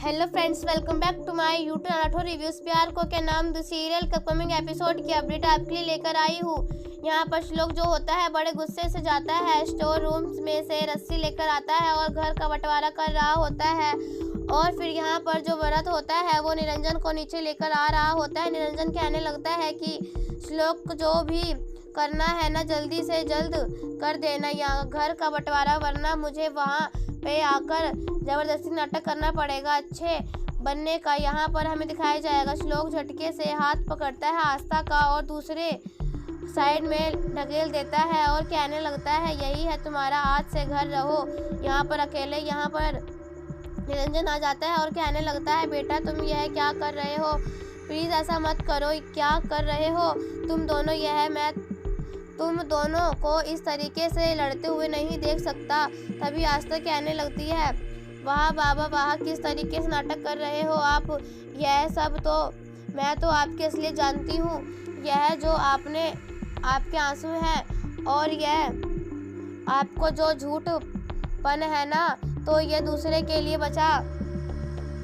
Hello friends, welcome back to my YouTube Rathore reviews. प्यार को क्या नाम द सीरियल का कमिंग एपिसोड की अपडेट आपके लिए लेकर आई हूँ। यहाँ पर श्लोक जो होता है बड़े गुस्से से जाता है, स्टोर रूम में से रस्सी लेकर आता है और घर का बंटवारा कर रहा होता है। और फिर यहाँ पर जो व्रत होता है वो निरंजन को नीचे लेकर आ रहा होता है। निरंजन कहने लगता है कि श्लोक को जो भी करना है ना जल्दी से जल्द कर देना यहाँ घर का बंटवारा, वरना मुझे वहाँ पे आकर जबरदस्ती नाटक करना पड़ेगा अच्छे बनने का। यहाँ पर हमें दिखाया जाएगा श्लोक झटके से हाथ पकड़ता है आस्था का और दूसरे साइड में ढकेल देता है और कहने लगता है यही है तुम्हारा, आज से घर रहो यहाँ पर अकेले। यहाँ पर निरंजन आ जाता है और कहने लगता है बेटा तुम यह क्या कर रहे हो, प्लीज़ ऐसा मत करो, क्या कर रहे हो तुम दोनों, यह मैं तुम दोनों को इस तरीके से लड़ते हुए नहीं देख सकता। तभी आस्था कहने लगती है वाह बाबा वाह, किस तरीके से नाटक कर रहे हो आप, यह सब तो मैं तो आपके इसलिए जानती हूँ, यह जो आपके आंसू हैं और यह आपको जो झूठपन है ना, तो ये दूसरे के लिए बचा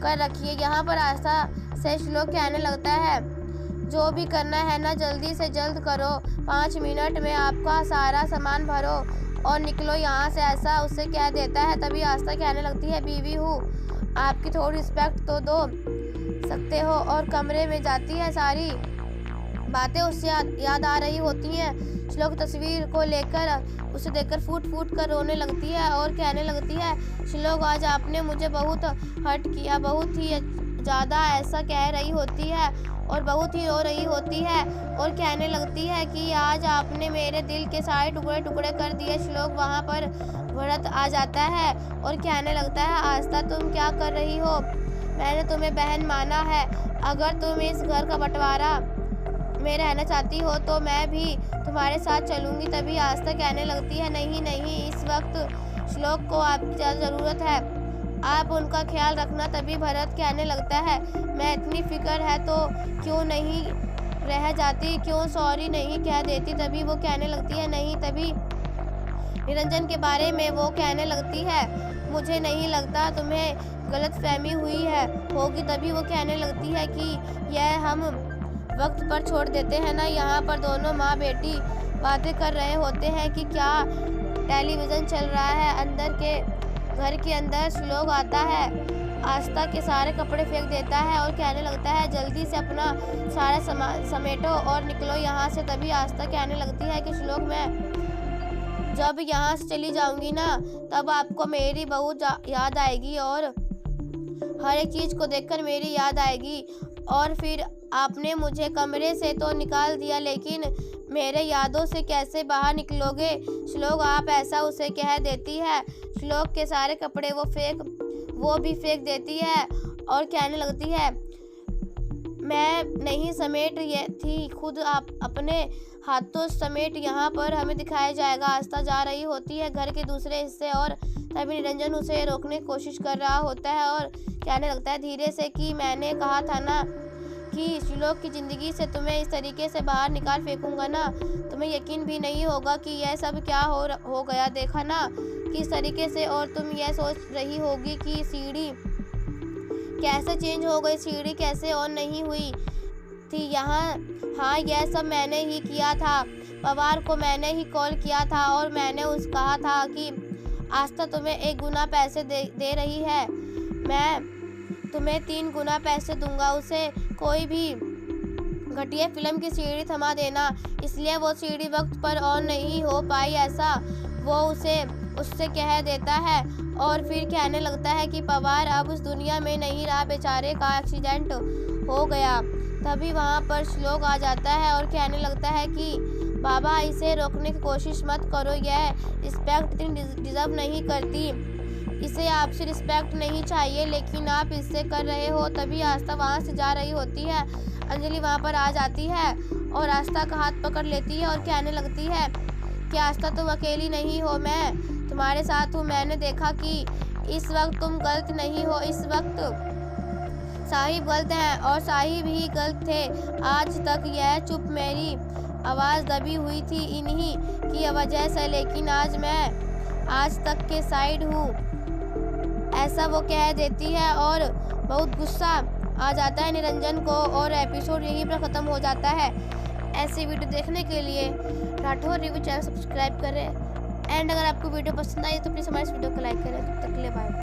कर रखिए। यहाँ पर आस्था से श्लोक कहने लगता है जो भी करना है ना जल्दी से जल्द करो, 5 मिनट में आपका सारा सामान भरो और निकलो यहाँ से, ऐसा उससे कह देता है। तभी आस्था कहने लगती है बीवी हूँ, आपकी थोड़ी रिस्पेक्ट तो दो सकते हो, और कमरे में जाती है। सारी बातें उससे याद आ रही होती हैं। श्लोक तस्वीर को लेकर उसे देखकर फूट फूट कर रोने लगती है और कहने लगती है श्लोक आज आपने मुझे बहुत हर्ट किया, बहुत ही ज़्यादा, ऐसा कह रही होती है और बहुत ही रो रही होती है और कहने लगती है कि आज आपने मेरे दिल के सारे टुकड़े टुकड़े कर दिए। श्लोक वहाँ पर भरत आ जाता है और कहने लगता है आस्था तुम क्या कर रही हो, मैंने तुम्हें बहन माना है, अगर तुम इस घर का बंटवारा में रहना चाहती हो तो मैं भी तुम्हारे साथ चलूँगी। तभी आस्था कहने लगती है नहीं नहीं, इस वक्त श्लोक को आपकी ज़्यादा ज़रूरत है, आप उनका ख्याल रखना। तभी भरत कहने लगता है मैं इतनी फिक्र है तो क्यों नहीं रह जाती, क्यों सॉरी नहीं कह देती। तभी वो कहने लगती है नहीं। तभी निरंजन के बारे में वो कहने लगती है मुझे नहीं लगता तुम्हें गलतफहमी हुई है होगी। तभी वो कहने लगती है कि यह हम वक्त पर छोड़ देते हैं ना। यहाँ पर दोनों माँ बेटी बातें कर रहे होते हैं कि क्या टेलीविज़न चल रहा है। अंदर के घर के अंदर श्लोक आता है, आस्था के सारे कपड़े फेंक देता है और कहने लगता है जल्दी से अपना सारा सामान समेटो और निकलो यहाँ से। तभी आस्था कहने लगती है कि श्लोक मैं जब यहाँ से चली जाऊँगी ना तब आपको मेरी बहुत याद आएगी और हर एक चीज़ को देखकर मेरी याद आएगी, और फिर आपने मुझे कमरे से तो निकाल दिया लेकिन मेरे यादों से कैसे बाहर निकलोगे। श्लोक आप ऐसा उसे कह देती है। श्लोक के सारे कपड़े वो भी फेंक देती है और कहने लगती है मैं नहीं समेट ये थी, खुद आप अपने हाथों समेट। यहाँ पर हमें दिखाया जाएगा आस्था जा रही होती है घर के दूसरे हिस्से और तभी निरंजन उसे रोकने की कोशिश कर रहा होता है और कहने लगता है धीरे से कि मैंने कहा था ना कि श्लोक की ज़िंदगी से तुम्हें इस तरीके से बाहर निकाल फेंकूंगा ना, तुम्हें यकीन भी नहीं होगा कि यह सब क्या हो गया, देखा ना किस तरीके से। और तुम यह सोच रही होगी कि सीढ़ी कैसे चेंज हो गई, सीढ़ी कैसे ऑन नहीं हुई थी यहाँ। हाँ यह सब मैंने ही किया था, पवार को मैंने ही कॉल किया था और मैंने कहा था कि आस्था तुम्हें 1 गुना पैसे दे रही है, मैं तुम्हें 3 गुना पैसे दूंगा, उसे कोई भी घटिया फिल्म की सीढ़ी थमा देना, इसलिए वो सीढ़ी वक्त पर ऑन नहीं हो पाई, ऐसा वो उससे कह देता है। और फिर कहने लगता है कि पवार अब उस दुनिया में नहीं रहा, बेचारे का एक्सीडेंट हो गया। तभी वहाँ पर श्लोक आ जाता है और कहने लगता है कि बाबा इसे रोकने की कोशिश मत करो, यह रिस्पेक्ट इतनी डिज़र्व नहीं करती, इसे आपसे रिस्पेक्ट नहीं चाहिए लेकिन आप इससे कर रहे हो। तभी आस्था वहाँ से जा रही होती है। अंजलि वहाँ पर आ जाती है और आस्था का हाथ पकड़ लेती है और कहने लगती है कि आस्था तुम अकेली नहीं हो, मैं तुम्हारे साथ हूँ, मैंने देखा कि इस वक्त तुम गलत नहीं हो, इस वक्त साहिब गलत हैं और साहिब ही गलत थे। आज तक यह चुप मेरी आवाज़ दबी हुई थी इन्हीं की वजह से, लेकिन आज मैं आज तक के साइड हूँ, ऐसा वो कह देती है और बहुत गुस्सा आ जाता है निरंजन को और एपिसोड यहीं पर ख़त्म हो जाता है। ऐसी वीडियो देखने के लिए राठौर रिव्यू चैनल सब्सक्राइब करें एंड अगर आपको वीडियो पसंद आई तो प्लीज़ हमारे इस वीडियो को लाइक करें। तब तक के लिए बाय।